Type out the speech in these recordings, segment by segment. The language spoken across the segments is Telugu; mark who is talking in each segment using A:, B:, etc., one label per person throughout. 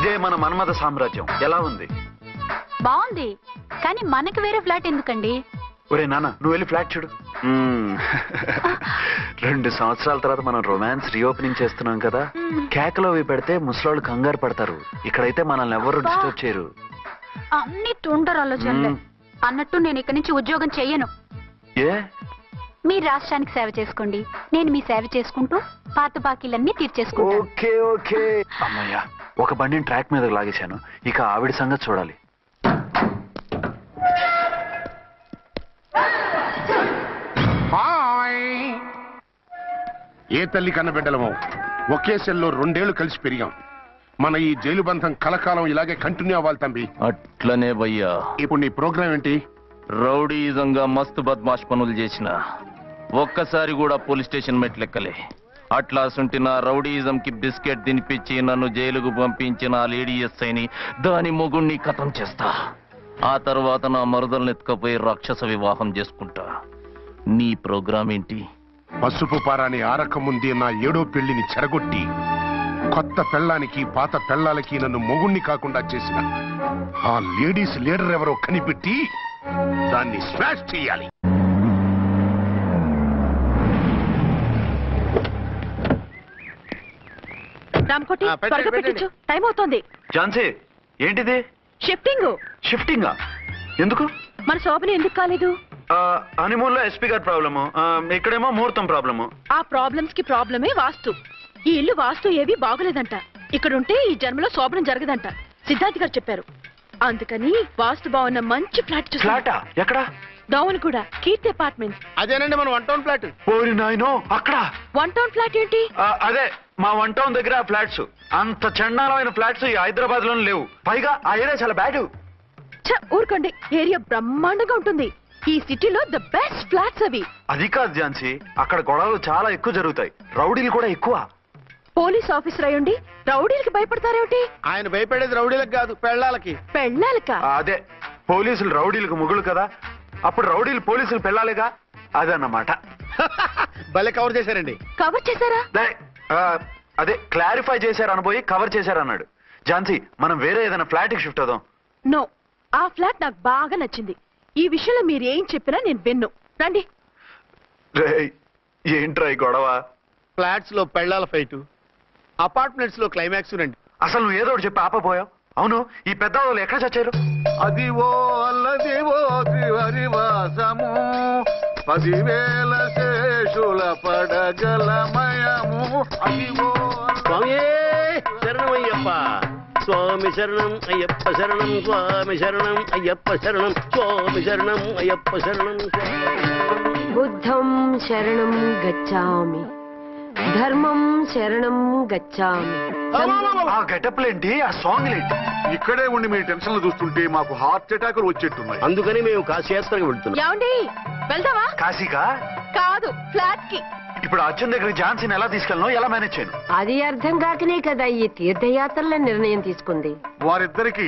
A: ఇదే మన మన్మథ సామ్రాజ్యం. ఎలా ఉంది?
B: బాగుంది, కానీ మనకి వేరే ఫ్లాట్ ఎందుకండి?
A: ఒరే నాన్న, నువ్వు వెళ్ళి ఫ్లాట్ చూడు. 2 సంవత్సరాల తర్వాత మనం రొమాన్స్ రీఓపెనింగ్ చేస్తున్నాం కదా, కేకలో అవి పెడితే ముసలోళ్ళు కంగారు పడతారు. ఇక్కడైతే మనల్ని ఎవరు డిస్టర్బ్ చేయరు.
B: అన్ని తొందర ఆలోచనలే. అన్నట్టు నేను ఇక్కడి నుంచి ఉద్యోగం చెయ్యను.
A: ఏ?
B: మీరు రాష్ట్రానికి సేవ చేసుకోండి, నేను మీ సేవ చేసుకుంటూ పాత బాకీలన్నీ తీర్చేసుకుంటాను.
A: Okay okay. అమ్మయ్యా, ఒక బండిని ట్రాక్ మీద లాగేశాను. ఇక ఆవిడ సంగతి చూడాలి.
C: ఏ తల్లి కన్న బిడ్డలమో ఒకే సెల్లో 2 ఏళ్లు కలిసి పెరిగాం. మన ఈ జైలు బంధం కలకాలం ఇలాగే కంటిన్యూ అవ్వాలి తంబి.
D: అట్లనే భయ్యా.
C: ఇప్పుడు నీ ప్రోగ్రామ్ ఏంటి?
D: రౌడీజంగా మస్తు బద్మాష్ పనులు చేసిన ఒక్కసారి కూడా పోలీస్ స్టేషన్ మెట్లెక్కలే. అట్లా సుంటి నా రౌడీజం కి బిస్కెట్ తినిపించి నన్ను జైలుకు పంపించిన లేడీ ఎస్ఐని దాని మొగుణ్ణి ఖతం చేస్తా. ఆ తర్వాత నా మరుదల్ని ఎత్తుకపోయి రాక్షస వివాహం చేసుకుంటా. నీ ప్రోగ్రామ్ ఏంటి?
C: పసుపు పారాని ఆరక ముందే నా 7వ పెళ్లిని చెరగొట్టి కొత్త పెళ్ళానికి పాత పెళ్ళాలకి నన్ను మొగుణ్ణి కాకుండా చేసిన ఆ లేడీస్ లీడర్ ఎవరో కనిపెట్టి దాన్ని స్మాష్ చేయాలి.
B: టైం అవుతోంది.
A: ఝాన్సీ, ఏంటిది? షిఫ్టింగా? ఎందుకు?
B: మన శోభని ఎందుకు కాలేదు?
A: హనీమూన్ లో ఎస్పీ గారి ప్రాబ్లము, ఇక్కడేమో ముహూర్తం ప్రాబ్లము.
B: ఆ ప్రాబ్లమ్స్ కి ప్రాబ్లమే వాస్తు. ఈ ఇల్లు వాస్తు ఏవి బాగోలేదంట. ఇక్కడుంటే ఈ జన్మలో శోభనం జరగదంట సిద్ధార్థ్ గారు చెప్పారు. అందుకని వాస్తు బాగున్న మంచి ఫ్లాట్
A: ఫ్లాటా? ఎక్కడ?
B: డౌన్ కూడా కీర్తి అపార్ట్మెంట్.
C: అదేనండి మన 1 టౌన్ ఫ్లాట్.
A: ఓరి నాయనో, అక్కడ
B: 1 టౌన్ ఫ్లాట్ ఏంటి?
A: అదే మా 1 టౌన్ దగ్గర ఫ్లాట్స్. అంత చండాలమైన ఫ్లాట్స్ ఈ హైదరాబాద్ లోనే లేవు. పైగా ఆ ఏరియా చాలా బ్యాడ్.
B: ఊరుకోండి, ఏరియా బ్రహ్మాండంగా ఉంటుంది. ఈ సిటీలో ద బెస్ట్ ఫ్లాట్స్ అవి.
A: అది కాదు ఝాన్సీ, అక్కడ గొడవలు చాలా ఎక్కువ జరుగుతాయి, రౌడీలు కూడా ఎక్కువ.
B: పోలీస్ ఆఫీసర్ అయ్యుండి రౌడీలకి భయపడతారేమిటి?
C: ఆయన భయపడేది రౌడీలకు కాదు, పెళ్ళాలకి.
B: పెళ్ళాలకా?
A: అదే, పోలీసులు రౌడీలకు మొగులు కదా, అప్పుడు రౌడీలు పోలీసులు పెళ్ళాలిగా, అదన్నమాట.
C: భలే కవర్ చేశారండి.
B: కవర్ చేశారా?
A: అదే క్లారిఫై చేశారు అనబోయి కవర్ చేశారు అన్నాడు. ఝాన్సీ, మనం వేరే ఏదైనా ఫ్లాట్ కి షిఫ్ట్ అవుదాం.
B: నో, ఆ ఫ్లాట్ నాకు బాగా నచ్చింది. ఈ విషయంలో మీరు ఏం చెప్పినా నేను విన్ను. రండి.
A: ఏంట్రా ఈ గొడవ?
C: ఫ్లాట్స్ లో పెళ్ళాల ఫైట్, అపార్ట్మెంట్స్ లో క్లైమాక్స్ రండి.
A: అసలు నువ్వు ఏదో ఒకటి చెప్పి ఆపపోయావు. అవును, ఈ పెద్ద వాళ్ళు ఎక్కడ చచ్చారు?
E: అదివో అల్లదివో త్రివరివాసము 10,000 శేషుల పడగలమయము. అదివో
F: శరణమయ్యప్ప స్వామి శరణం అయ్యప్ప శరణం స్వామి శరణం అయ్యప్ప శరణం స్వామి శరణం అయ్యప్ప శరణం.
G: బుద్ధం శరణం గచ్చామి, ధర్మం శరణం గచ్చామి.
A: ఆ గెటప్లేంటి, ఆ సాంగ్లేంటి?
E: ఇక్కడే ఉండి మీ టెన్షన్లు చూస్తుంటే మాకు హార్ట్ అటాకులు వచ్చేట్టున్నాయి.
F: అందుకని మేము కాశీయాత్రకు వెళ్తున్నాం.
B: ఏమండి, వెళ్దామా?
A: కాశీకా?
B: కాదు, ఫ్లాట్ కి.
A: ఇప్పుడు అర్జున్ దగ్గర ఝాన్సీని ఎలా తీసుకెళ్ళను, ఎలా మేనేజ్ చేయను?
G: అది అర్థం కాకనే కదా ఈ తీర్థయాత్రల నిర్ణయం తీసుకుంది.
E: వారిద్దరికి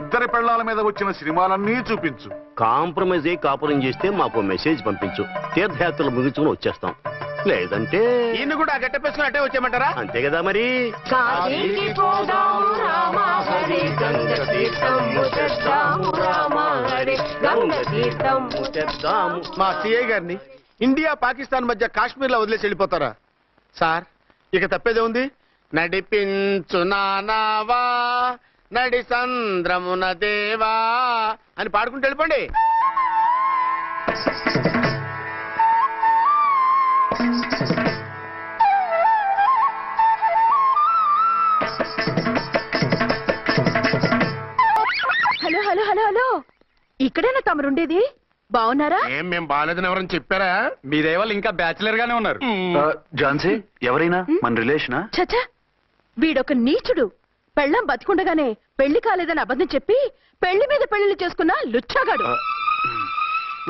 E: ఇద్దరి పెళ్ళాల మీద వచ్చిన సినిమాలన్నీ చూపించు.
F: కాంప్రమైజ్ అయ్యి కాపురం చేస్తే మాకు మెసేజ్ పంపించు, తీర్థయాత్రలు ముగించుకుని వచ్చేస్తాం. లేదంటే
C: ఈయన కూడా గట్టెప్పేసుకుని అట్టే వచ్చేయమంటారా?
F: అంతే కదా మరి.
C: మా సిఐ గారిని ఇండియా పాకిస్తాన్ మధ్య కాశ్మీర్ లో వదిలేసి వెళ్ళిపోతారా సార్? ఇక తప్పేదే ఉంది. నడిపించు నానావా నడి సంద్రమున దేవా అని పాడుకుంటూ వెళ్ళిపోండి.
B: హలో హలో హలో హలో, ఇక్కడేనా తమరుండేది? బాగున్నారా?
C: మేం బాగాలేదని ఎవరని చెప్పారా?
D: మీ దేవాళ్ళు ఇంకా బ్యాచిలర్ గానే ఉన్నారు.
A: ఝాన్సీ, ఎవరైనా మన రిలేషనా?
B: చచ్చా, వీడొక నీచుడు. పెళ్ళం బతికుండగానే పెళ్లి కాలేదని అబద్ధం చెప్పి పెళ్లి మీద పెళ్లిళ్ళు చేసుకున్న లుచ్చాగాడు.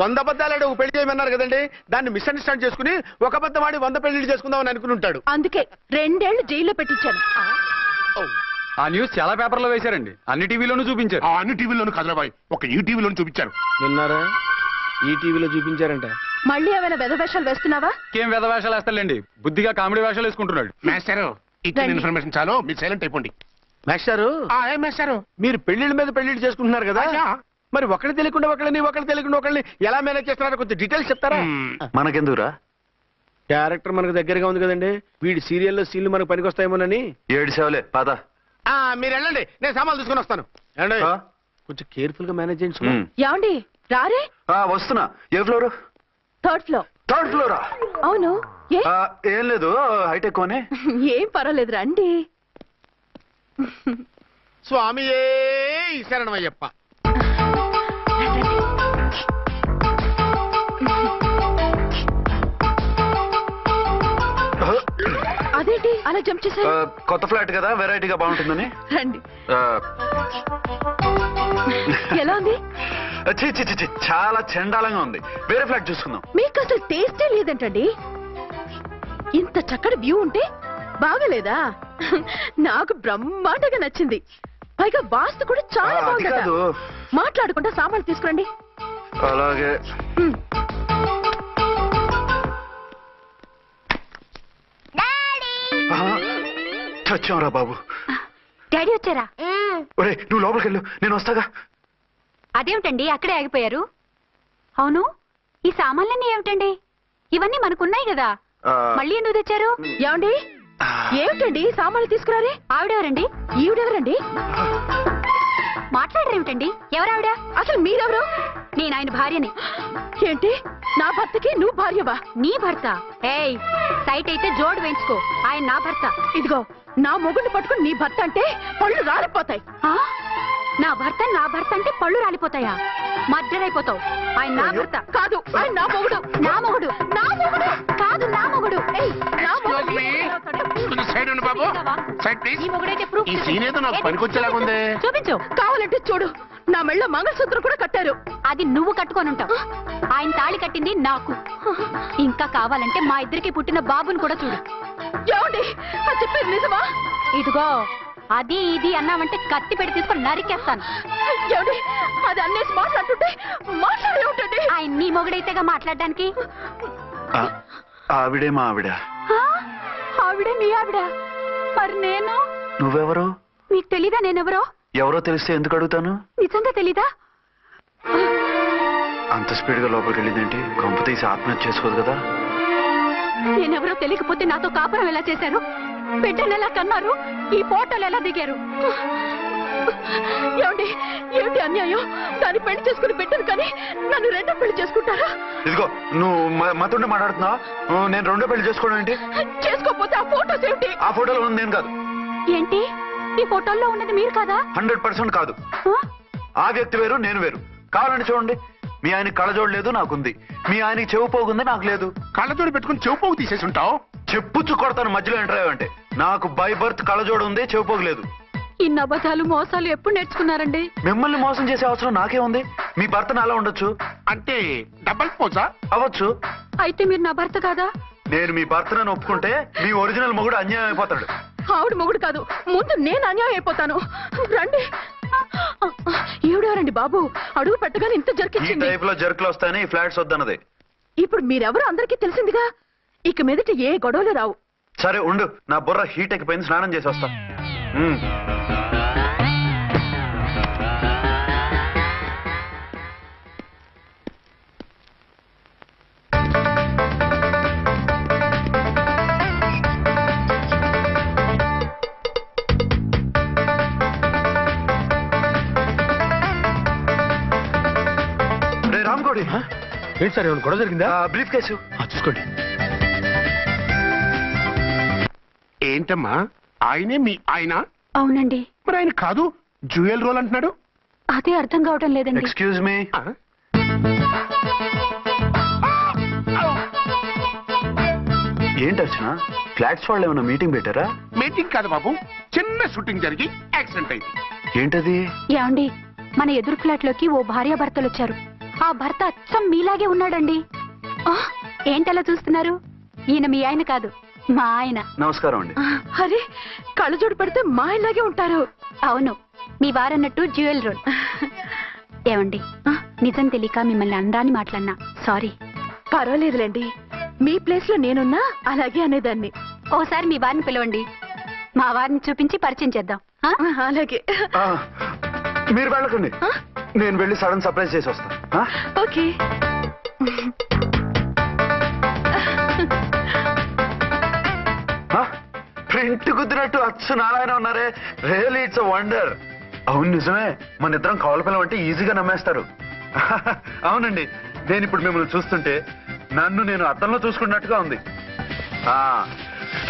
C: 100 అబద్ధాలు పెళ్లి చేయమన్నారు కదండి, దాన్ని మిస్అండర్స్టాండ్ చేసుకుని ఒక అబద్ధం ఆడి 100 పెళ్లి చేసుకుందామని అనుకుని ఉంటాడు.
B: అందుకే 2 ఏళ్లు జైల్లో పెట్టించాను.
D: ఆ న్యూస్ చాలా పేపర్లో వేశారండి, అన్ని టీవీలోనూ చూపించారు.
C: అన్ని టీవీలోను కదలబాయ్, ఒక ఈ టీవీలోను చూపించారు. విన్నారా? ఈ టీవీలో చూపించారంట.
B: మళ్ళీ ఏమైనా వెధవేషాలు వేస్తున్నావా?
D: ఏం వెధ వేషాలు వేస్తాడండి, బుద్ధిగా కామెడీ వేషాలు వేసుకుంటున్నాడు.
C: మాస్టర్, ఇచ్చిన ఇన్ఫర్మేషన్ చాలు, మీరు సైలెంట్ అయిపోండి. మాస్టారు
F: ఏం మేస్టారు
C: మీరు పెళ్లిళ్ళ మీద పెళ్లిళ్ళు చేసుకుంటున్నారు కదా మరి ఒకళ్ళు తెలియకుండా ఒకళ్ళు తెలియకుండా ఒకళ్ళని ఎలా మేనేజ్ చేస్తున్నారో కొంచెం డీటెయిల్స్ చెప్తారా?
A: మనకెందుకురా?
C: క్యారెక్టర్ మనకు దగ్గరగా ఉంది కదండి, వీడి సీరియల్లో సీన్లు మనకు పనికొస్తాయేమోనని.
A: 7 సేవలే పద.
C: మీరు వెళ్ళండి, నేను సామాన్లు తీసుకొని వస్తాను. వెళ్ళండి. కొంచెం కేర్ఫుల్ గా మేనేజ్ చేయండి సుమా.
B: ఏమండి రారే?
A: వస్తున్నా. ఏ ఫ్లోర్?
B: 3rd floor.
A: 3rd ఫ్లోరా?
B: అవును. ఏ
A: ఏం లేదు, హైటెక్ కోనే.
B: ఏం పర్వాలేదు రండి.
C: స్వామియే శరణమయ్యప్ప.
B: అదేంటి అలా జంప్ చేశారు?
A: కొత్త ఫ్లాట్ కదా, వెరైటీగా బాగుంటుందని.
B: రండి. ఎలా ఉంది?
A: చి చి చి చి, చాలా చండాలంగా ఉంది. వేరే ఫ్లాట్ చూసుకుందాం.
B: మీకు అసలు టేస్టే లేదంటండి. ఇంత చక్కటి వ్యూ ఉంటే బాగలేదా? నాకు బ్రహ్మాండంగా నచ్చింది. పైగా వాస్తు కూడా చాలా
A: అది కాదు.
B: బాగుంది. మాట్లాడకుండా సామాన్లు తీసుకురండి.
A: అలాగే. చచ్చాంరా బాబు.
H: డాడీ వచ్చారా?
A: ఒరే నువ్వు లోపలికి వెళ్ళు, నేను వస్తాగా.
H: అదేమిటండి అక్కడే ఆగిపోయారు? అవును, ఈ సామాన్లన్నీ ఏమిటండి? ఇవన్నీ మనకున్నాయి కదా, మళ్ళీ ఎందుకు తెచ్చారు?
B: ఏమండి ఏమిటండి సామాన్లు తీసుకురారే?
H: ఆవిడెవరండి?
B: ఈవిడెవరండి?
H: మాట్లాడరేమిటండి? ఎవరావిడ?
B: అసలు మీరెవరు?
H: నేను ఆయన భార్యని.
B: ఏంటి నా భర్తకి నువ్వు భార్యవా?
H: నీ భర్త? ఏయ్, సైట్ అయితే జోడు వేయించుకో, ఆయన నా భర్త.
B: ఇదిగో నా మొగుడిని పట్టుకుని నీ భర్త అంటే పళ్ళు రాలిపోతాయి.
H: నా భర్త అంటే పళ్ళు రాలిపోతాయా? మర్డర్ అయిపోతావు. ఆయన నా భర్త
B: కాదు, ఆయన నా మొగుడు.
H: నా మొగుడు? నా మొగుడు కాదు, నా మొగుడు. ఏయ్, నా మొగుడు.
F: సైడ్ ఉండు బాబు, సైడ్ ప్లీజ్.
H: ఈ మొగుడైతే ప్రూఫ్
F: ఈ సీన్ ఏదో నాకు పనికొచ్చేలాగుంది.
H: చూపించు.
B: కావాలంటే చూడు, నా మెళ్ళ మంగళసూత్రం కూడా కట్టారు.
H: అది నువ్వు కట్టుకొని ఉంటావు. ఆయన తాళి కట్టింది నాకు. ఇంకా కావాలంటే మా ఇద్దరికి పుట్టిన బాబుని కూడా చూడు.
B: ఏమండి అది చెప్పేది నిజమా?
H: ఇదిగో అది ఇది అన్నావంటే కత్తి పెట్టి తీసుకొని నరికేస్తాను.
B: ఏమండి అది అన్నేసి మాట్లాడుతుంటే మాట్లాడే ఉంటుంది.
H: ఆయన నీ మొగుడైతేగా మాట్లాడడానికి.
A: ఆవిడే మా ఆవిడ.
H: ఆవిడ మీ ఆవిడ? మరి నేను?
A: నువ్వెవరు?
H: మీకు తెలీదా నేనెవరో?
A: ఎవరో తెలిస్తే ఎందుకు అడుగుతాను?
H: నిజంగా తెలీదా?
A: అంత స్పీడ్ గా లోపలికి వెళ్ళిందేంటి? కొంప తీసి ఆత్మహత్య చేసుకోదు కదా?
H: నేనెవరో తెలియకపోతే నాతో కాపురం ఎలా చేశారు? బిడ్డను ఎలా కన్నారు? ఈ ఫోటోలు ఎలా దిగారు?
B: ఏమండి ఏమిటి అన్యాయం? దాన్ని పెళ్లి చేసుకుని బిడ్డను కానీ నన్ను రెండో పెళ్లి చేసుకుంటారా?
A: ఇదిగో నువ్వు మతుండి మాట్లాడుతున్నావు. నేను రెండో పెళ్లి చేసుకోవడం ఏంటి?
B: చేసుకోకపోతే ఆ ఫోటోస్ ఏమిటి?
A: ఆ ఫోటోలో ఉంది నేను కాదు.
H: ఏంటి ఈ ఫోటోల్లో ఉన్నది మీరు కాదా?
A: 100% కాదు. ఆ వ్యక్తి వేరు, నేను వేరు. కావాలంటే చూడండి, మీ ఆయనకి కళ్ళజోడు లేదు, నాకుంది. మీ ఆయనకి చెవు పోగుంది, నాకు లేదు.
F: కళ్ళజోడు పెట్టుకుని చెవు పోగు తీసేసి ఉంటావు.
A: చెప్పుచ్చు కొడతాను మధ్యలో ఎంటర్ అంటే. నాకు బై బర్త్ కళ్ళజోడు ఉంది, చెవు పోగు లేదు.
H: ఇన్ని అబద్ధాలు మోసాలు ఎప్పుడు నేర్చుకున్నారండి?
A: మిమ్మల్ని మోసం చేసే అవసరం నాకే ఉంది? మీ భర్తను అలా ఉండొచ్చు.
F: అంటే డబల్ పోజా?
A: అవ్వచ్చు.
H: అయితే మీరు నా భర్త కాదా?
A: నేను మీ భర్తను ఒప్పుకుంటే మీ ఒరిజినల్ మొగుడు అన్యాయం అయిపోతాడు.
B: ఆవిడ మొగుడు కాదు, ముందు నేను అన్యాయం అయిపోతాను. రండి. ఈవిడెవరండి బాబు? అడుగు పెట్టగానే ఇంత
A: ఈ
B: జరికించింది.
A: టైప్ లో జర్కులు వస్తాయని ఈ ఫ్లాట్స్ వద్దన్నది.
B: ఇప్పుడు మీరెవరో అందరికీ తెలిసిందిగా, ఇక మీదట ఏ గొడవలు రావు.
A: సరే ఉండు, నా బుర్ర హీట్ ఎక్కిపోయింది, స్నానం చేసి వస్తా. రామ్కోడి,
C: ఏంటి సార్ ఏమైనా గొడవ జరిగిందా?
A: బ్రీఫ్ కేసు
C: చూసుకోండి.
F: ఏంటమ్మా ఆయనే మీ ఆయన?
H: అవునండి.
F: మరి ఆయన కాదు, జ్యువెల్ రోల్ అంటున్నాడు.
H: అదే అర్థం కావటం లేదండి.
A: Excuse me. ఏంటి అర్చన, ఫ్లాట్స్ వాళ్ళు ఏమైనా మీటింగ్ పెట్టారా?
F: మీటింగ్ కాదు బాబు, చిన్న షూటింగ్ జరిగి యాక్సిడెంట్ అయింది.
A: ఏంటది?
H: ఏమండి, మన ఎదురు ఫ్లాట్ లోకి ఓ భార్యాభర్తలు వచ్చారు. ఆ భర్త అచ్చం మీలాగే ఉన్నాడండి. ఏంటలా చూస్తున్నారు? ఈయన మీ ఆయన కాదు, మా ఆయన.
A: నమస్కారం అండి.
B: అరే కళ్ళజోడు పెడితే మా ఇలాగే ఉంటారు.
H: అవును, మీ వారన్నట్టు జ్యువెల్ రోల్. ఏమండి, నిజం తెలియక మిమ్మల్ని అందాన్ని మాట్లాడినా సారీ.
B: పర్వాలేదులేండి, మీ ప్లేస్ లో నేనున్నా అలాగే అనేదాన్ని.
H: ఓసారి మీ వారిని పిలవండి, మా వారిని చూపించి పరిచయం చేద్దాం. ఆ?
B: అలాగే
A: ఆ, మీరు వెళ్ళకండి, నేను వెళ్ళి సడన్ సర్ప్రైజ్ చేసి వస్తాను. ఆ?
B: ఓకే.
A: ఆ? ప్రింట్ కుదిరినట్టు అచ్చు నారాయణ ఉన్నారే, రియల్లీ ఇట్స్ అ వండర్. అవును నిజమే, మన ఇద్దరం కవల పిల్లం అంటే ఈజీగా నమ్మేస్తారు. అవునండి, నేను ఇప్పుడు మిమ్మల్ని చూస్తుంటే నన్ను నేను అద్దంలో చూసుకున్నట్టుగా ఉంది. ఆ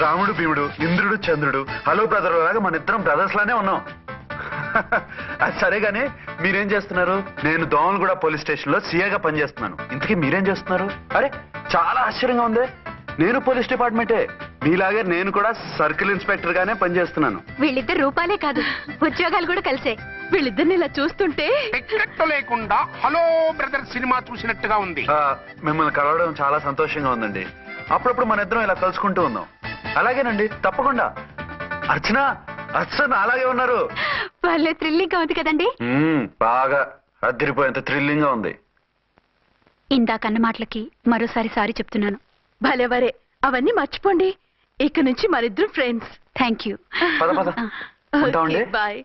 A: రాముడు భీముడు, ఇంద్రుడు చంద్రుడు, హలో బ్రదర్ లాగా మన ఇద్దరం బ్రదర్స్ లానే ఉన్నాం. అది సరే గానీ మీరేం చేస్తున్నారు? నేను దోమలగూడ పోలీస్ స్టేషన్ లో సీఏగా పనిచేస్తున్నాను. ఇంతకీ మీరేం చేస్తున్నారు? అరే చాలా ఆశ్చర్యంగా ఉంది, నేను పోలీస్ డిపార్ట్మెంటే, మీలాగే నేను కూడా సర్కిల్ ఇన్స్పెక్టర్ గానే పనిచేస్తున్నాను.
H: వీళ్ళిద్దరు రూపాలే కాదు, ఉద్యోగాలు కూడా కలిసే.
B: వీళ్ళిద్దరిని ఇలా చూస్తుంటే
C: టికెట్ లేకుండా హలో బ్రదర్ సినిమా చూసినట్టుగా ఉంది.
A: మిమ్మల్ని కలవడం చాలా సంతోషంగా ఉందండి. అప్పుడప్పుడు మన ఇద్దరం ఇలా కలుసుకుంటూ ఉన్నాం. అలాగేనండి, తప్పకుండా. అర్చన అర్చన అలాగే ఉన్నారు.
H: వాళ్ళే థ్రిల్లింగ్ గా ఉంది కదండి.
A: బాగా అదిరిపోయేంత థ్రిల్లింగ్ గా ఉంది.
H: ఇందాకన్న మాటలకి మరోసారి సారీ చెప్తున్నాను.
B: భలేవరే, అవన్నీ మర్చిపోండి. ఇక నుంచి మరిద్దరం ఫ్రెండ్స్.
H: Thank you.
A: పద పద ఉంటామండి.
B: బాయ్.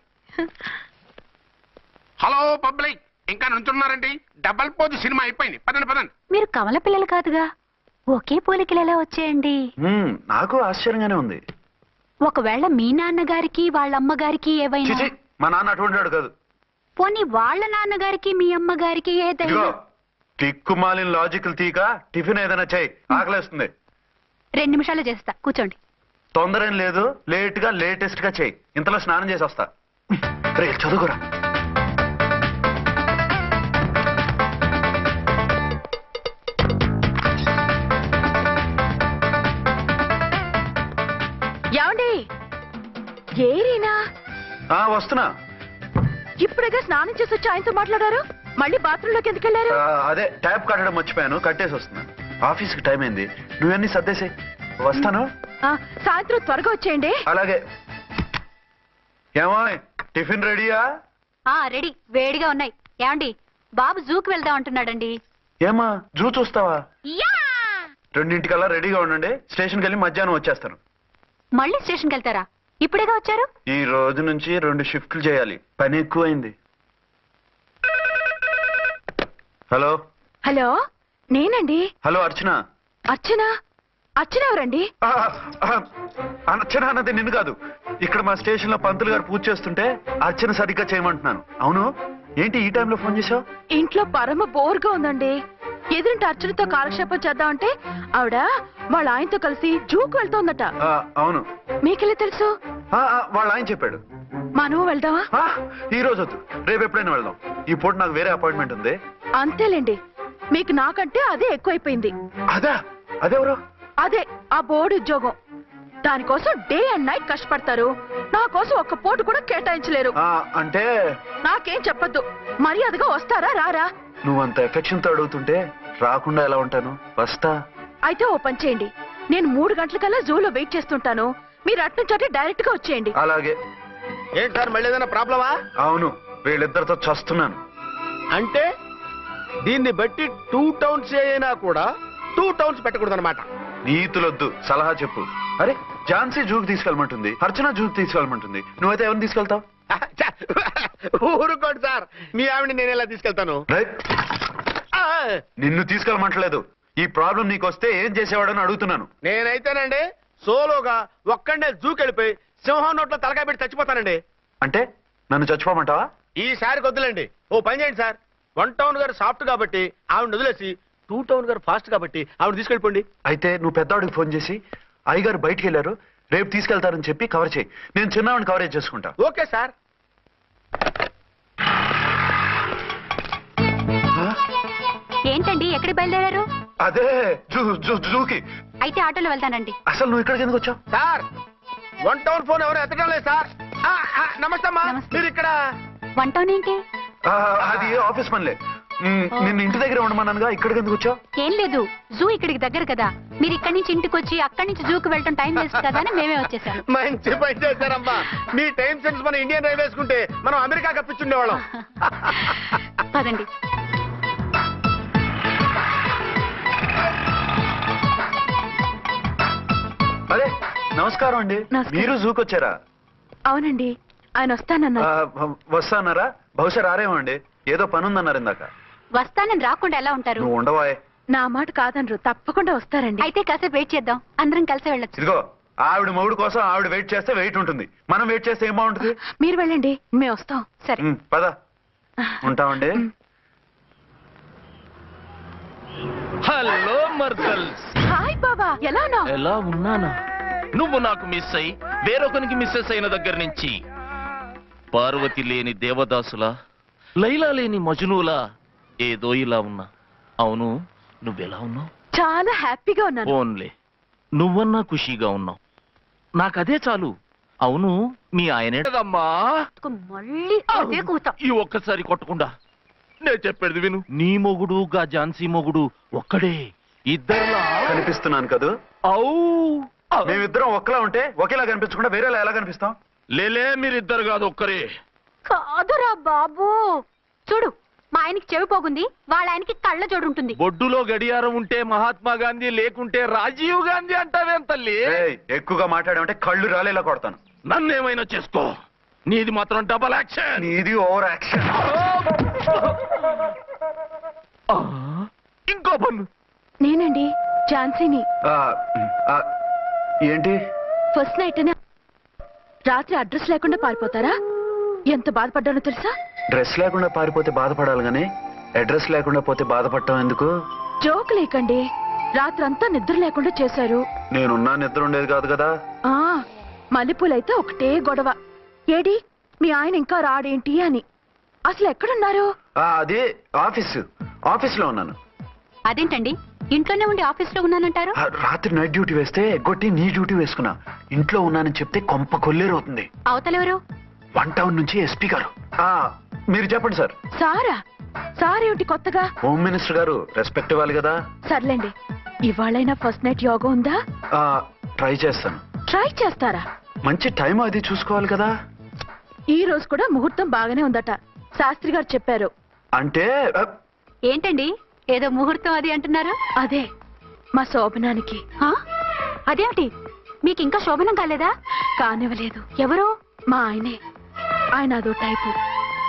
C: హలో పబ్లిక్, ఇంకా నుంచున్నారండి? డబల్ పోజు సినిమా అయిపోయింది, పదండి పదండి.
H: మీరు కమల పిల్లలు కాదుగా, ఒకే పోలికలు ఎలా వచ్చాయండి?
A: నాకు ఆశ్చర్యంగానే ఉంది.
H: ఒకవేళ మీ నాన్నగారికి వాళ్ళ అమ్మగారికి ఏవైనా,
A: చిచి, మా నాన్న అటువంటి వాడు కాదు.
H: పోనీ వాళ్ళ నాన్నగారికి మీ అమ్మగారికి ఏదైనా.
A: ఇదిగో టిక్కుమాలిన లాజికల్ తీక, టిఫిన్ ఏదైనా చేయి, ఆకలేస్తుంది.
H: 2 నిమిషాలు చేస్తా, కూర్చోండి.
A: తొందర ఏం లేదు, లేట్ గా లేటెస్ట్ గా చేయి. ఇంతలో స్నానం చేసి వస్తా. రే చదువుకురా.
B: ఏమండి? ఏరీనా?
A: వస్తున్నా.
B: ఇప్పుడేగా స్నానం చేసి వచ్చి ఆయనతో మాట్లాడారు, మళ్ళీ బాత్రూమ్ లోకి ఎందుకు వెళ్ళారు?
A: అదే ట్యాప్ కట్టడం మర్చిపోయాను, కట్టేసి వస్తున్నా. ఆఫీస్ కి టైం అయింది, నువ్వన్నీ సర్దేసి వస్తాను.
B: సాయంత్రం త్వరగా వచ్చేయండి.
A: అలాగే. ఏమో టిఫిన్ రెడీయా?
H: రెడీ, వేడిగా ఉన్నాయి. ఏమండి, బాబు జూకి వెళ్దాం అంటున్నాడండి.
A: ఏమా జూ చూస్తావా? 2:00కల్లా రెడీగా ఉండండి, స్టేషన్కి వెళ్ళి మధ్యాహ్నం వచ్చేస్తాను.
H: మళ్ళీ స్టేషన్కి వెళ్తారా? ఇప్పుడేగా వచ్చారు.
A: ఈ రోజు నుంచి 2 షిఫ్ట్లు చేయాలి, పని ఎక్కువైంది. హలో.
B: హలో, నేనండి.
A: హలో అర్చన.
B: అర్చన? అర్చన ఎవరండి?
A: అర్చన అన్నది నిన్ను కాదు. ఇక్కడ మా స్టేషన్ లో పంతులు గారు పూజ చేస్తుంటే అర్చన సరిగ్గా చేయమంటున్నాను. అవును, ఏంటి ఈ టైంలో ఫోన్ చేసావు?
B: ఇంట్లో పరమ బోర్గా ఉందండి. ఎదురింటి అర్చనతో కాలక్షేపం చేద్దామంటే ఆవిడ వాళ్ళ ఆయనతో కలిసి జూకు వెళ్తోందట.
A: అవును.
B: మీకెళ్ళి తెలుసు?
A: వాళ్ళ ఆయన చెప్పాడు.
B: మనం వెళ్దామా?
A: ఈ రోజు వద్దు, రేపు ఎప్పుడైనా వెళ్దాం. ఈ పూట నాకు వేరే అపాయింట్మెంట్ ఉంది.
B: అంతేలేండి, మీకు నాకంటే అదే ఎక్కువైపోయింది.
A: అదెవరు?
B: అదే ఆ బోర్డు ఉద్యోగం. దానికోసం డే అండ్ నైట్ కష్టపడతారు, నా కోసం ఒక్క పోటు కూడా కేటాయించలేరు.
A: అంటే
B: నాకేం చెప్పొద్దు, మర్యాదగా వస్తారా రారా?
A: నువ్వంత ఎఫెక్షన్ తో అడుగుతుంటే రాకుండా ఎలా ఉంటాను, వస్తా.
B: అయితే ఓ పని చేయండి, నేను 3 గంటలకల్లా జూలో వెయిట్ చేస్తుంటాను, మీరు అట్నుంచి డైరెక్ట్ గా వచ్చేయండి.
A: అలాగే.
C: ఏంటి సార్, మళ్ళీ ఏదైనా ప్రాబ్లమా?
A: అవును, వీళ్ళిద్దరితో చస్తున్నాను.
C: అంటే దీన్ని బట్టి 2 టౌన్స్ అయినా కూడా 2 టౌన్స్ పెట్టకూడదు అనమాట.
A: నీతులొద్దు, సలహా చెప్పు. అరే ఝాన్సీ జూకి తీసుకెళ్ళమంటుంది, అర్చన జూకి తీసుకెళ్ళమంటుంది, నువ్వైతే ఎవరిని తీసుకెళ్తావు?
C: ఊరుకోండి సార్, మీ ఆవిడ నేను ఎలా తీసుకెళ్తాను?
A: నిన్ను తీసుకెళ్ళమంటలేదు, ఈ ప్రాబ్లం నీకొస్తే ఏం చేసేవాడని అడుగుతున్నాను.
C: నేనైతేనండి సోలోగా ఒక్కడే జూకెళ్ళిపోయి సింహం నోట్లో తలకాయ పెట్టి చచ్చిపోతానండి.
A: అంటే నన్ను చచ్చిపోమంటావా?
C: ఈసారి వద్దులేండి, ఓ పని చేయండి సార్. 1 టౌన్ గారు సాఫ్ట్ కాబట్టి ఆవిడ వదిలేసి 2 టౌన్ గారు ఫాస్ట్ కాబట్టి ఆవిడ తీసుకెళ్ళిపోండి.
A: అయితే నువ్వు పెద్దవాడికి ఫోన్ చేసి అయ్యగారు బయటికి వెళ్ళారు, రేపు తీసుకెళ్తారని చెప్పి కవర్ చేయి, నేను చిన్నవాడిని కవరేజ్ చేసుకుంటా.
C: Okay sir.
H: ఏంటండి, ఎక్కడికి బయలుదేరారు?
A: అదే జూకి.
H: అయితే ఆటోలో వెళ్తానండి.
A: అసలు నువ్వు ఇక్కడికి ఎందుకు వచ్చావు?
C: సార్ 1 టౌన్ ఫోన్ ఎవరు ఎత్తడం లేదు సార్. నమస్తే అమ్మా, మీరు ఇక్కడ?
H: 1 టౌన్ ఏంటి?
A: అది ఆఫీస్ పనిలే. నిన్ను ఇంటి దగ్గర ఉండమన్నానుగా, ఇక్కడికి ఎందుకు వచ్చావు?
H: ఏం లేదు, జూ ఇక్కడికి దగ్గర కదా, మీరు ఇక్కడి నుంచి ఇంటికి వచ్చి అక్కడి నుంచి జూకి వెళ్ళటం టైం వేస్ట్ కదా అని మేమే వచ్చేసాం.
C: మంచి పని చేశారమ్మా. మీ టైం సెన్స్ మన ఇండియన్ రైల్వేస్ కుంటే మనం అమెరికా కప్పించుండేవాళ్ళం.
H: పదండి.
A: అరే నమస్కారం అండి.
B: నమస్కారం.
A: మీరు జూకి వచ్చారా?
B: అవునండి. ఆయన వస్తానన్నారు.
A: వస్తానారా? బహుశా రారేమో అండి, ఏదో పని ఉందన్నారు ఇందాక.
H: వస్తానని రాకుండా ఎలా ఉంటారు?
A: నువ్వు ఉండవాయ్.
B: నా మాట కాదనరు, తప్పకుండా వస్తారండి.
H: అయితే కాసేపు వెయిట్ చేద్దాం, అందరం కలిసి వెళ్ళొచ్చు.
A: ఇదిగో ఆవిడ మొగుడు కోసం ఆవిడ వెయిట్ చేస్తే వెయిట్ ఉంటుంది, మనం వెయిట్ చేస్తే ఏం బాగుంటుంది?
B: మీరు వెళ్ళండి, మేము వస్తాం.
H: సరే.
A: పద, ఉంటామండి.
D: హలో మర్దల్స్.
B: హాయ్ బాబా, ఎలా ఉన్నావు?
D: ఎలా ఉన్నానా? నువ్వు నాకు మిస్ అయి వేరొకరికి మిస్సెస్ అయిన దగ్గర నుంచి పార్వతి లేని దేవదాసులా, లైలా లేని మజునులా ఏదో ఇలా ఉన్నా. అవును, నువ్వెలా ఉన్నావు?
B: చాలా హ్యాపీగా ఉన్నాను.
D: ఓన్లే నువ్వన్నా ఖుషీగా ఉన్నావు, నాకదే చాలు. అవును, మీ ఆయనేటదమ్మా?
H: మళ్ళీ అదే కూత.
D: ఈ ఒక్కసారి కొట్టకుండా నేను చెప్పేది విను. నీ మొగుడు గా ఝాన్సీ మొగుడు ఒక్కడే, ఇద్దరులా
A: కనిపిస్తున్నాను కదా?
D: ఔ
A: మేమిద్దరం ఒక్కలా ఉంటే ఒకేలా కనిపించకుండా వేరేలా ఎలా కనిపిస్తాం?
D: లేలే, మీరిద్దరు కాదు ఒక్కరే.
H: కాదురా బాబు, చూడు మా ఆయనకి చెవి పోగుంది, వాళ్ళ ఆయనకి కళ్ళ జోడు ఉంటుంది.
D: బొడ్డులో గడియారం ఉంటే మహాత్మా గాంధీ, లేకుంటే రాజీవ్ గాంధీ అంటావేం తల్లి?
A: ఏయ్, ఎక్కువగా మాట్లాడామంటే కళ్ళు రాలేలా కొడతాను.
D: నన్నేమైనా చేసుకో, నీది మాత్రం డబల్ యాక్షన్.
A: ఇది ఓవర్ యాక్షన్.
D: ఇంకో పన్ను.
B: నేనండి ఝాన్సీని.
A: ఏంటి?
B: ఫస్ట్ నైట్ రాత్రి అడ్రస్ లేకుండా పారిపోతారా? ఎంత బాధపడ్డానో తెలుసా?
A: డ్రెస్ లేకుండా పారిపోతే బాధపడాలి గానీ అడ్రస్ లేకుండా పోతే బాధపడటం ఎందుకు?
B: జోక్ లేకండి, రాత్రంతా నిద్ర లేకుండా చేశారు.
A: నేనున్నా నిద్ర ఉండేది కాదు కదా.
B: ఆ మల్లెపూలైతే ఒకటే గొడవ. ఏడి మీ ఆయన ఇంకా రాడేంటి అని. అసలు ఎక్కడున్నారు?
A: అది ఆఫీస్లో ఉన్నాను.
H: అదేంటండి, ఇంట్లోనే ఉండి ఆఫీస్ లో ఉన్నానంటారు?
A: రాత్రి నైట్ డ్యూటీ వేస్తే ఎగ్గొట్టి నీ డ్యూటీ వేసుకున్నా. ఇంట్లో ఉన్నానని చెప్తే కొంప కొల్లేరవుతుంది.
H: అవతలెవరు?
A: 1 టౌన్ నుంచి ఎస్పీ గారు. మీరు చెప్పండి సార్.
B: సారా? సార్ ఏమిటి కొత్తగా?
A: హోమ్ మినిస్టర్ గారు, రెస్పెక్ట్ ఇవ్వాలి కదా.
B: సర్లేండి, ఇవాళైనా ఫస్ట్ నైట్ యోగా ఉందా?
A: ట్రై చేస్తాను.
B: ట్రై చేస్తారా?
A: మంచి టైం అది చూసుకోవాలి కదా.
B: ఈ రోజు కూడా ముహూర్తం బాగానే ఉందట, శాస్త్రి గారు చెప్పారు.
A: అంటే
H: ఏంటండి ఏదో ముహూర్తం అది అంటున్నారు?
B: అదే మా శోభనానికి.
H: అదేమిటి, మీకు ఇంకా శోభనం కాలేదా?
B: కానివ్వలేదు.
H: ఎవరు?
B: మా ఆయనే. ఆయన అదో టైపు,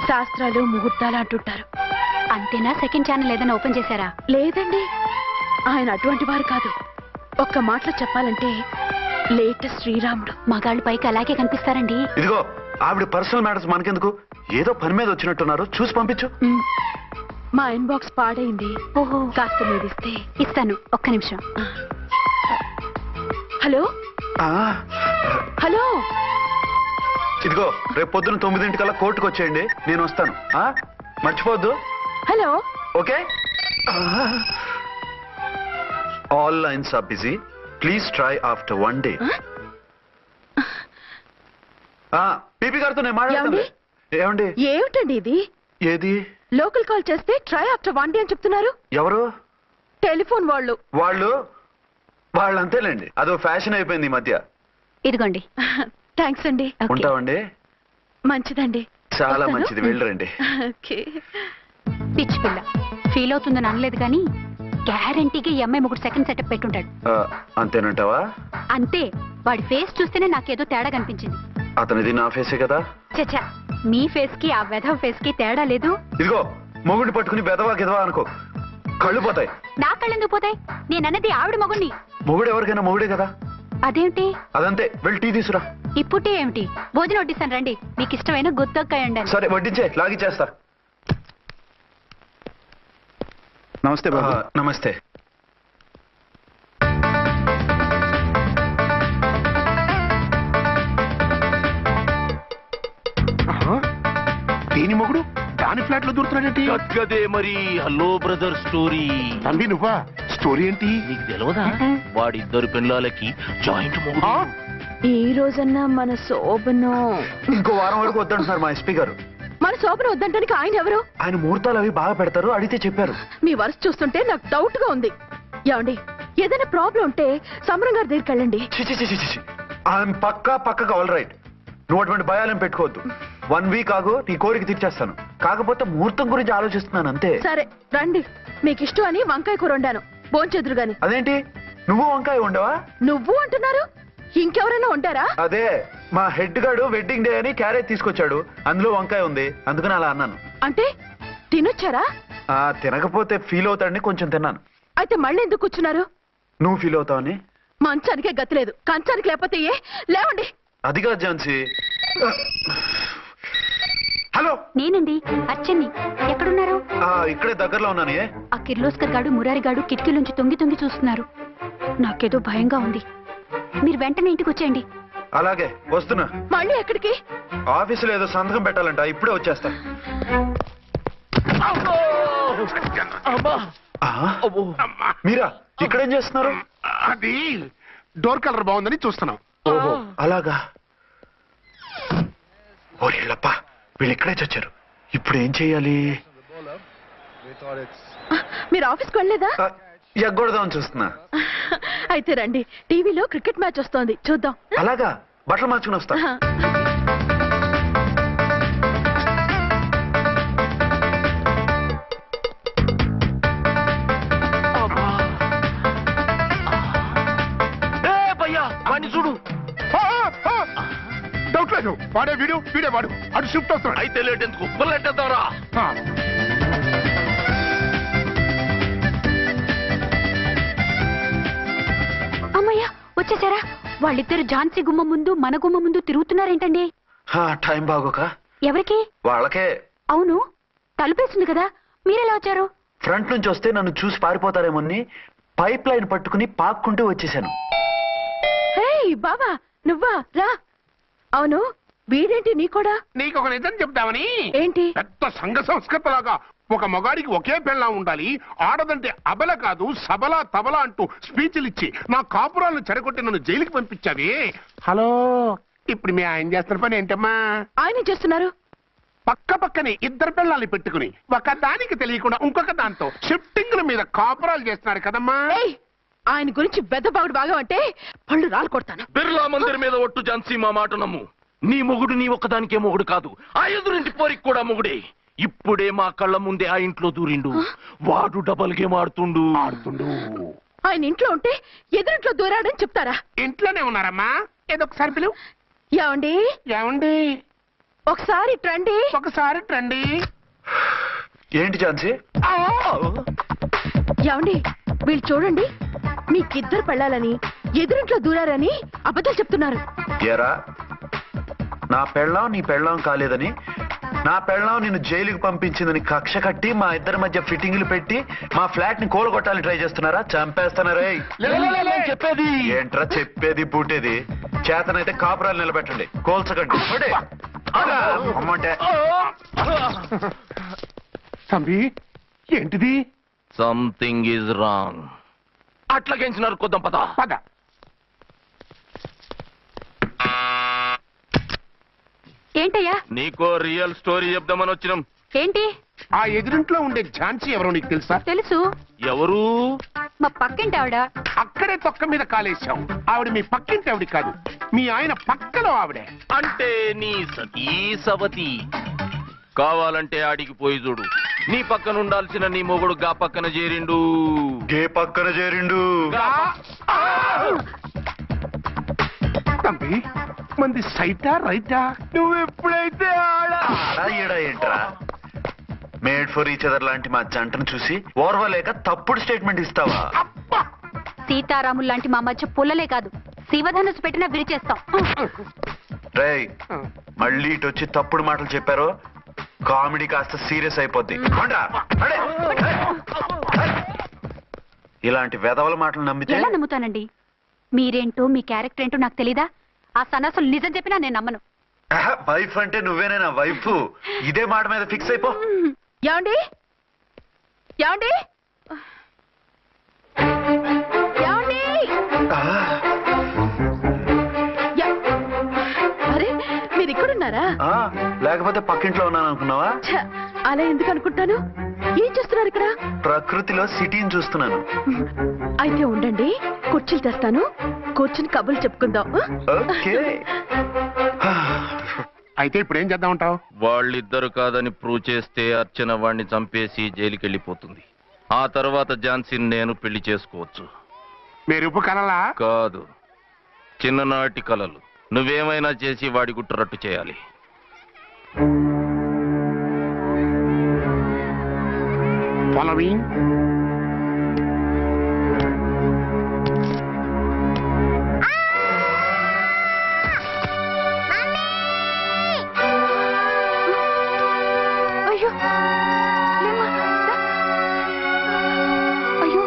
B: శాస్త్రాలు ముహూర్తాలు అంటుంటారు.
H: అంతేనా? సెకండ్ ఛానల్ ఏదైనా ఓపెన్ చేశారా?
B: లేదండి, ఆయన అటువంటి వారు కాదు. ఒక్క మాటలో చెప్పాలంటే లేటెస్ట్ శ్రీరాముడు.
H: మగాళ్ళు పైకి అలాగే కనిపిస్తారండి.
A: ఇదిగో ఆవిడ పర్సనల్ మ్యాటర్స్ మనకెందుకు, ఏదో పని మీద వచ్చినట్టున్నారు, చూసి పంపించు.
B: మా ఇన్బాక్స్ పాడైంది.
H: ఓహో,
B: కాస్త మీదిస్తే.
H: ఇస్తాను, ఒక్క నిమిషం.
B: హలో హలో,
A: ఇదిగో రేపు పొద్దున 9 కోర్టుకు వచ్చేయండి, నేను వస్తాను. మర్చిపోద్దు.
B: Hello.
A: Okay. All lines are busy, please try after 1 day. PP గారితో నేను మాట్లాడతాను. ఏమండి?
B: ఏమిటండి ఇది?
A: ఏది?
B: లోకల్ కాల్ చేస్తే ట్రై ఆఫ్టర్ 1 day అని చెప్తున్నారు.
A: ఎవరు?
B: టెలిఫోన్ వాళ్ళు.
A: వాళ్ళు అంతేలేండి, అదో ఫ్యాషన్ అయిపోయింది ఈ మధ్య.
H: ఇదిగోండి.
B: థ్యాంక్స్ అండి.
A: ఉంటామండి.
B: మంచిదండి.
A: చాలా మంచిది, వెళ్ళరండి.
H: పిచ్చి పిల్ల ఫీల్ అవుతుందని అనలేదు కానీ గ్యారంటీగా ఈ అమ్మాయి 3 సెకండ్ సెటప్ పెట్టుంటాడు.
A: అంతేనంటావా?
H: అంతే, వాడి ఫేస్ చూస్తేనే నాకేదో తేడా కనిపించింది.
A: అతనిది నా ఫేసే కదా.
H: చచ్చా, మీ ఫేస్ కి ఆ వెధవ ఫేస్ కి తేడా లేదు.
A: ఇదిగో మొగుడిని పట్టుకుని బెదవా గిదవా అనుకో, కళ్ళు పోతాయి.
H: నా కళ్ళు ఎందుకు పోతాయి? నేనన్నది ఆవిడ మొగుడిని.
A: మొగుడు ఎవరికైనా మొగుడే కదా.
H: అదేమిటి?
A: అదంతే, వెళ్ళి టీ తీసురా.
H: ఇప్పుడే ఏమిటి? భోజనం వడ్డిస్తాను రండి, మీకు ఇష్టమైన గుత్తొక్కాయ ఉండాలి.
A: సరే వడ్డించే, లాగిచ్చేస్తా.
C: నమస్తే బాబు.
A: నమస్తే.
C: దేని మొగుడు దాని ఫ్లాట్ లో దూరుతున్నాడేంటి?
D: గదే మరి. Hello brother story.
C: తంబి నువ్వా? స్టోరీ ఏంటి?
D: నీకు తెలియదా? వాడిద్దరు పిల్లలకి జాయింట్ మొగుడు.
B: ఈ రోజన్నా మన శోభను.
A: ఇంకో వారం వరకు వద్దంటున్నారు మా ఎస్పీ గారు.
B: మన శోభను వద్దంటానికి ఆయన ఎవరు?
A: ఆయన ముహూర్తాలు అవి బాగా పెడతారు, అడిగితే చెప్పారు.
B: మీ వరుస చూస్తుంటే నాకు డౌట్ గా ఉంది. ఏమండి, ఏదైనా ప్రాబ్లం ఉంటే సమరం గారి దగ్గరికి వెళ్ళండి.
A: ఆయన పక్కగా ఆల్ రైట్. నువ్వు అటువంటి భయాలను పెట్టుకోవద్దు. 1 week ఆగు, నీ కోరిక తీర్చేస్తాను. కాకపోతే ముహూర్తం గురించి ఆలోచిస్తున్నాను అంతే.
B: సరే రండి, మీకు ఇష్టం అని వంకాయ కూర వండాను, భోంచెదురు గాని.
A: అదేంటి, నువ్వు వంకాయ ఉండవా?
B: నువ్వు అంటున్నారు, ఇంకెవరైనా ఉంటారా?
A: అదే మా హెడ్ గాడు వెడ్డింగ్ డే అని క్యారేజ్ తీసుకొచ్చాడు, అందులో వంకాయ ఉంది, అందుకని అలా అన్నాను.
B: అంటే తినొచ్చారా?
A: తినకపోతే ఫీల్ అవుతాడని కొంచెం తిన్నాను.
B: అయితే మళ్ళీ ఎందుకు కూర్చున్నారు?
A: నువ్వు ఫీల్ అవుతావని.
B: మంచానికే గతి లేదు, కంచానికి లేకపోతే ఏ లేవండి.
A: అది కాదు ఝాన్సీ. హలో,
H: నేనండి అచ్చన్ని. ఎక్కడున్నారు?
A: ఇక్కడే దగ్గరలో ఉన్నాను.
H: ఆ కిర్లోస్కర్ గాడు మురారి గాడు కిటికీలోంచి తొంగి తొంగి చూస్తున్నారు. నాకేదో భయంగా ఉంది. మీరు వెంటనే ఇంటికి వచ్చేయండి.
A: అలాగే వస్తున్నా.
B: మళ్ళీ ఎక్కడికి?
A: ఆఫీసులో ఏదో సంతకం పెట్టాలంట, ఇప్పుడే వచ్చేస్తా. మీరా ఇక్కడేం చేస్తున్నారు?
C: అది డోర్ కలర్ బాగుందని చూస్తున్నాం.
A: ఓహో అలాగా. ఓరేళ్ళప్ప, వీళ్ళు ఇక్కడే చచ్చారు. ఇప్పుడు ఏం చెయ్యాలి?
B: మీరు ఆఫీస్కి వెళ్ళలేదా?
A: ఎగ్గొడదామని చూస్తున్నా.
B: అయితే రండి, టీవీలో క్రికెట్ మ్యాచ్ వస్తోంది, చూద్దాం.
A: అలాగా, బట్టలు మార్చుకుని వస్తా.
D: చూడు,
C: డౌట్ లేదు, వాడే వీడే వాడు. అటు షిఫ్ట్ అవుతున్నాడు.
D: అయితే లేట్ ఎందుకు, బుల్లెట్టేద్దాంరా.
H: అమ్మయ్య వచ్చేసారా? వాళ్ళిద్దరు ఝాన్సీ గుమ్మ ముందు మన గుమ్మ ముందు తిరుగుతున్నారేంటండి?
A: టైం బాగోక.
H: ఎవరికి?
A: వాళ్ళకే.
H: అవును, తలుపేసింది కదా, మీరెలా వచ్చారు?
A: ఫ్రంట్ నుంచి వస్తే నన్ను చూసి పారిపోతారేమోని పైప్ లైన్ పట్టుకుని పాక్కుంటూ వచ్చేసాను.
B: బావా నువ్వా? రా. అవును, వీడేంటి నీ కూడా?
C: నీకు ఒక నిజం చెప్తామని.
B: ఏంటి?
C: పెద్ద సంఘ సంస్కృత లాగా ఒక మగాడికి ఒకే పెళ్ళ ఉండాలి, ఆడదంటే అబల కాదు సబల తబల అంటూ స్పీచ్లు ఇచ్చి నా కాపురాలను చెడగొట్టి నన్ను జైలుకి పంపించావి. హలో, ఇప్పుడు మీ ఆయన చేస్తున్న పని ఏంటమ్మా?
B: ఆయన చేస్తున్నారు
C: పక్క పక్కనే ఇద్దరు పిల్లల్ని పెట్టుకుని ఒక దానికి తెలియకుండా ఇంకొక దాంతో షిఫ్టింగ్ల మీద కాపురాలు చేస్తున్నారు కదమ్మా.
B: ఆయన గురించి బెద్దబాగుడు బాగా అంటే పళ్ళు రాలు కొడతాను.
D: బిర్లా మందిర్ మీద ఒట్టు ఝాన్సీ, మా మాట నమ్ము. నీ మొగుడు నీ ఒక్కదానికే మొగుడు కాదు, ఆ ఎదురింటి పోరికి కూడా మొగుడే. ఇప్పుడే మా కళ్ళ ముందే ఆ ఇంట్లో దూరిండు. వాడు డబల్ గేమ్ ఆడుతుండు.
B: ఆయన ఇంట్లో ఉంటే ఎదురింట్లో దూరాడని చెప్తారా?
C: ఇంట్లోనే ఉన్నారమ్మా. ఏదో ఒకసారి పిలువు.
B: ఏమండి?
C: ఏమండి?
B: ఒకసారి ట్రండి.
C: ఒకసారి ట్రండి.
A: ఏంటి ఝాన్సీ?
B: ఏమండి, వీళ్ళు చూడండి, మీకిద్దరు పెళ్ళాలని ఎదురింట్లో దూరారని అబద్ధాలు చెప్తున్నారు.
A: ఏరా, నా పెళ్ళాం నీ పెళ్ళాం కాలేదని, నా పెళ్ళాం నిన్ను జైలుకి పంపించిందని కక్ష కట్టి మా ఇద్దరి మధ్య ఫిట్టింగ్లు పెట్టి మా ఫ్లాట్ ని కూలగొట్టాలని ట్రై చేస్తున్నారా? చంపేస్తున్నారే.
D: చెప్పేది
A: ఏంట్రా చెప్పేది బూటేది? చేతనైతే కాపురాలు నిలబెట్టండి, కోల్చకండి. అమ్మంటే
C: తంబి, ఏంటిది?
D: Something is wrong. అట్లాగేంచినారు కొద్దాం, పద
C: పద.
H: ఏంటయ్యా?
D: నీకో రియల్ స్టోరీ చెప్దామని వచ్చినాం.
H: ఏంటి?
C: ఆ ఎదురింట్లో ఉండే ఝాన్సీ ఎవరో నీకు తెలుసా?
H: తెలుసు.
D: ఎవరు?
H: మా పక్కింటి ఆవిడ.
C: అక్కడే తొక్క మీద కాలేశావు. ఆవిడ మీ పక్కింటి ఆవిడ కాదు, మీ ఆయన పక్కలో ఆవిడే.
D: అంటే నీ సతీ సవతి. కావాలంటే ఆడికి పోయి చూడు, నీ పక్కన ఉండాల్సిన నీ మొగుడు గా పక్కన చేరిండు.
A: గే పక్కన చేరిండు.
C: తంబి, మంది సైటా రైటా?
A: నువ్వు ఎప్పుడైతే ఆడా ఏంట్రా? మేడ్ ఫర్ ఈచ్ అదర్ లాంటి మా జంటను చూసి ఓర్వలేక తప్పుడు స్టేట్మెంట్ ఇస్తావా?
H: సీతారాములు లాంటి మా మధ్య పుల్లలే కాదు, శివధనుసు పెట్టినా విరిచేస్తాం.
A: రేయ్, మళ్ళీ ఇటు వచ్చి తప్పుడు మాటలు చెప్పారో కామెడీ కాస్త సీరియస్ అయిపోద్ది. ఇలాంటి వెధవల మాటలు నమ్మితే
H: ఎలా నమ్ముతానండి? మీరేంటో మీ క్యారెక్టర్ ఏంటో నాకు తెలీదా? ఆ సన్నాసులు నిజం చెప్పినా నేను నమ్మను.
A: వైఫ్ అంటే నువ్వేనే నా వైఫ్. ఇదే మాట మీద ఫిక్స్ అయిపో.
B: ఏమండి? ఏమండి? ఏమండి? అరే, మీరు ఇక్కడున్నారా?
A: లేకపోతే పక్కింట్లో ఉన్నాను అనుకున్నావా?
B: అలా ఎందుకు అనుకుంటాను? ఏం చేస్తున్నారు ఇక్కడ?
A: ప్రకృతిలో సిటీని చూస్తున్నాను.
B: అయితే ఉండండి, కుర్చీలు తెస్తాను, కూర్చుని కబుర్లు చెప్పుకుందాం.
A: ఓకే.
C: అయితే ఇప్పుడు ఏం చేద్దామంటావు?
D: వాళ్ళిద్దరు కాదని ప్రూవ్ చేస్తే అర్చన వాణ్ణి చంపేసి జైలుకి వెళ్ళిపోతుంది. ఆ తర్వాత ఝాన్సీని నేను పెళ్లి చేసుకోవచ్చు.
C: మీరు కలలా?
D: కాదు, చిన్ననాటి కలలు. నువ్వేమైనా చేసి వాడి గుట్టురట్టు చేయాలి.
C: ఫాలోయింగ్.
H: అయ్యో లేమ్మా, దా. అయ్యో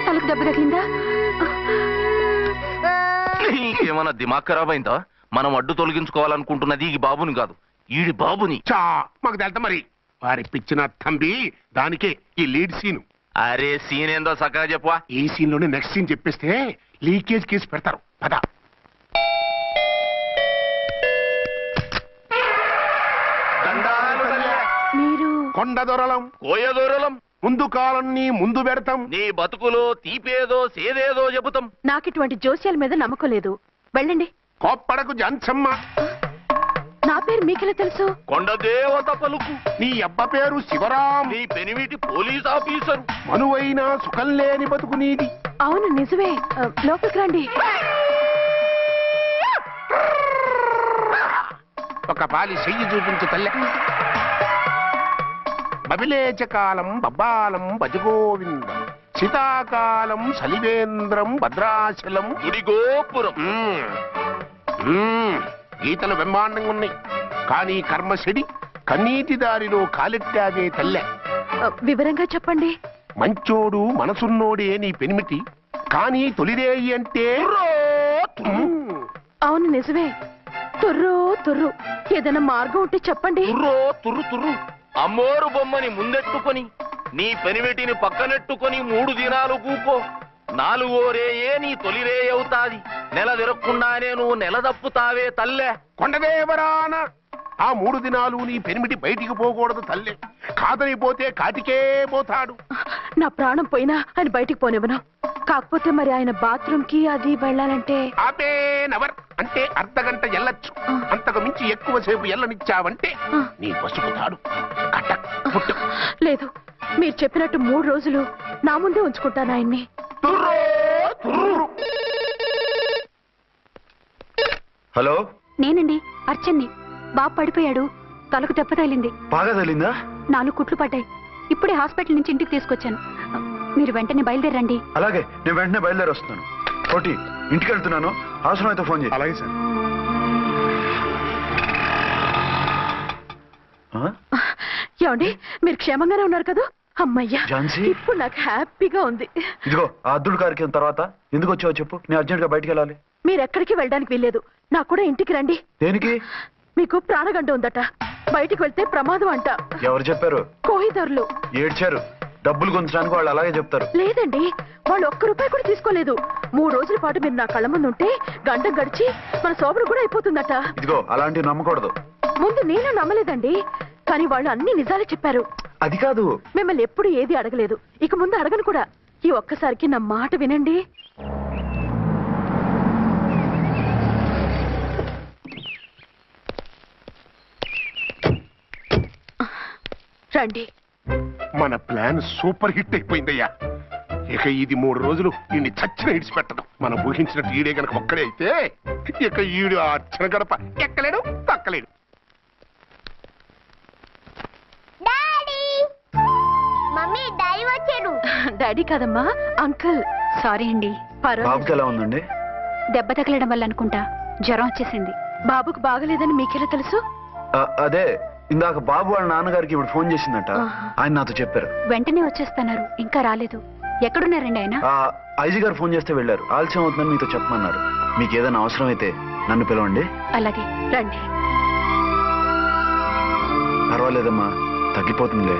H: తలకు దెబ్బ తగిలిందా?
D: నీకేమన్నా దిమాగ్ ఖరాబ్ అయిందా? మనం అడ్డు తొలగించుకోవాలనుకుంటున్నది ఈ బాబుని కాదు, ఈడి బాబుని.
C: చా మాకు తెలుతా మరి. వారి పిచ్చిన తంబి దానికే ఈ లీడ్ సీను.
D: అరే సీన్ ఏందో సక్కగా చెప్పవా.
C: ఈ సీన్ లోనే నెక్స్ట్ సీన్ చెప్పేస్తే లీకేజ్ కేసు పెడతారు. పద.
B: మీరు
C: కొండ దొరలం
D: కోయ దూరలం
C: ముందు కాలన్నీ ముందు పెడతాం.
D: నీ బతుకులో తీపేదో సేదేదో చెబుతాం.
B: నాకు ఇటువంటి జోస్యాల మీద నమ్మకం లేదు. వెళ్ళండి.
C: కోప్పడకు జంచమ్మ.
B: నా పేరు మీకెలా తెలుసు?
D: కొండ దేవత పలుకు.
C: నీ అబ్బ పేరు శివరాం.
D: నీ పెనిమిటి పోలీస్ ఆఫీసరు.
C: మనువైన సుఖం లేని బతుకు నీది.
B: అవును నిజమే. లోపలికి రండి.
C: ఒక పాలి చెయ్యి చూపించు తల్లె. బబిలేచకాలం బబ్బాలం భజగోవిందం శీతాకాలం సలివేంద్రం భద్రాచలం
D: గుడి గోపురం.
C: గీతలు బ్రహ్మాండంగా ఉన్నాయి, కానీ కర్మశడి కన్నీటి దారిలో కాలెట్టాగే తల్లె.
B: వివరంగా చెప్పండి.
C: మంచోడు మనసున్నోడే నీ పెనిమిటి, కానీ తొలిరేయి అంటే
B: అవును నిజమే. తుర్రు తుర్రు. ఏదైనా మార్గం ఉంటే చెప్పండి.
D: తుర్రో తుర్రు తుర్రు. అమ్మోరు బొమ్మని ముందెట్టుకొని నీ పెనిమిటిని పక్కనెట్టుకొని 3 దినాలు కూకో. 4వ రేయే నీ తొలి రే అవుతాది. నెల తిరగకుండానే నువ్వు నెల తప్పుతావే తల్లే.
C: కొండదేవరాన ఆ 3 దినాలు నీ పెనిమిటి బయటికి పోకూడదు తల్లే. కాదనిపోతే కాటికే పోతాడు.
B: నా ప్రాణం పోయినా ఆయన బయటికి పోనివ్వను. కాకపోతే మరి ఆయన బాత్రూమ్ కి అది వెళ్ళాలంటే
C: ఆపేనవర్ అంటే అర్ధగంట ఎల్లొచ్చు. అంతకు మించి ఎక్కువసేపు ఎల్లనిచ్చావంటే నీ పసుపుతాడు కటక్ పుట్టు.
B: లేదు, మీరు చెప్పినట్టు 3 రోజులు నా ముందే ఉంచుకుంటాను ఆయన్ని.
A: హలో,
H: నేనండి అర్చన్ని. బాబు పడిపోయాడు, తలకు దెబ్బ తగిలింది.
A: బాగా తగిలిందా?
H: 4 కుట్లు పడ్డాయి. ఇప్పుడే హాస్పిటల్ నుంచి ఇంటికి తీసుకొచ్చాను. మీరు వెంటనే బయలుదేరండి.
A: అలాగే, నేను వెంటనే బయలుదేరి వస్తున్నాను. కోటి, ఇంటికి వెళ్తున్నాను. అవసరం అయితే ఫోన్ చేయి.
E: అలాగే సార్.
B: ఏమండి, మీరు క్షేమంగానే ఉన్నారు కదా? అమ్మయ్యా,
A: ఝాన్సీ?
B: ఇప్పుడు నాకు హ్యాపీగా ఉంది.
A: ఇదిగో ఆ అద్దుడు కార్యక్రమం తర్వాత ఎందుకు వచ్చావో చెప్పు. నేను అర్జెంట్ గా బయటికి వెళ్ళాలి.
B: మీరు ఎక్కడికి వెళ్ళడానికి వీల్లేదు. నాకు కూడా ఇంటికి రండి.
A: దేనికి?
B: మీకు ప్రాణగంట ఉందట. బయటికి వెళ్తే ప్రమాదం అంట.
A: ఎవరు చెప్పారు?
B: కోహిదర్లు
A: ఏడ్చారు. డబ్బులు గుంచడానికి వాళ్ళు అలాగే చెప్తారు.
B: లేదండి, వాళ్ళు ₹1 కూడా తీసుకోలేదు. 3 రోజుల పాటు మీరు నా కళ్ళ ముందు ఉంటే గంట గడిచి మన శోభను కూడా అయిపోతుందట.
A: ఇదిగో అలాంటివి నమ్మకూడదు.
B: ముందు నేను నమ్మలేదండి, కానీ వాళ్ళు అన్ని నిజాలే చెప్పారు.
A: అది కాదు,
B: మిమ్మల్ని ఎప్పుడు ఏది అడగలేదు, ఇక ముందు అడగను కూడా. ఈ ఒక్కసారికి నా మాట వినండి. రండి.
C: మన ప్లాన్ సూపర్ హిట్ అయిపోయిందయ్యా. ఇక ఇది 3 రోజులు ఈయన్ని చచ్చిన ఇడిచిపెట్టడం. మనం ఊహించినట్టు ఈడే గనక ఒక్కడే అయితే ఇక ఈడు ఆ అర్చన గడప ఎక్కలేడు తక్కలేడు.
B: డాడీ కాదమ్మా, అంకుల్.
H: సారీ అండి.
A: బాబుకి ఎలా ఉందండి?
H: దెబ్బ తగలడం వల్ల అనుకుంటా జ్వరం వచ్చేసింది.
B: బాబుకు బాగలేదని మీకెలా తెలుసు?
A: అదే ఇందాక బాబు వాళ్ళ నాన్నగారికి ఇప్పుడు ఫోన్ చేసిందట. ఆయన నాతో చెప్పారు.
H: వెంటనే వచ్చేస్తున్నారు, ఇంకా రాలేదు. ఎక్కడున్నారండి ఆయన?
A: ఐజీ గారు ఫోన్ చేస్తే వెళ్ళారు. ఆలస్యం అవుతుందని మీతో చెప్పమన్నారు. మీకు ఏదైనా అవసరం అయితే నన్ను పిలవండి.
H: అలాగే
B: రండి.
A: పర్వాలేదమ్మా, తగ్గిపోతుందిలే.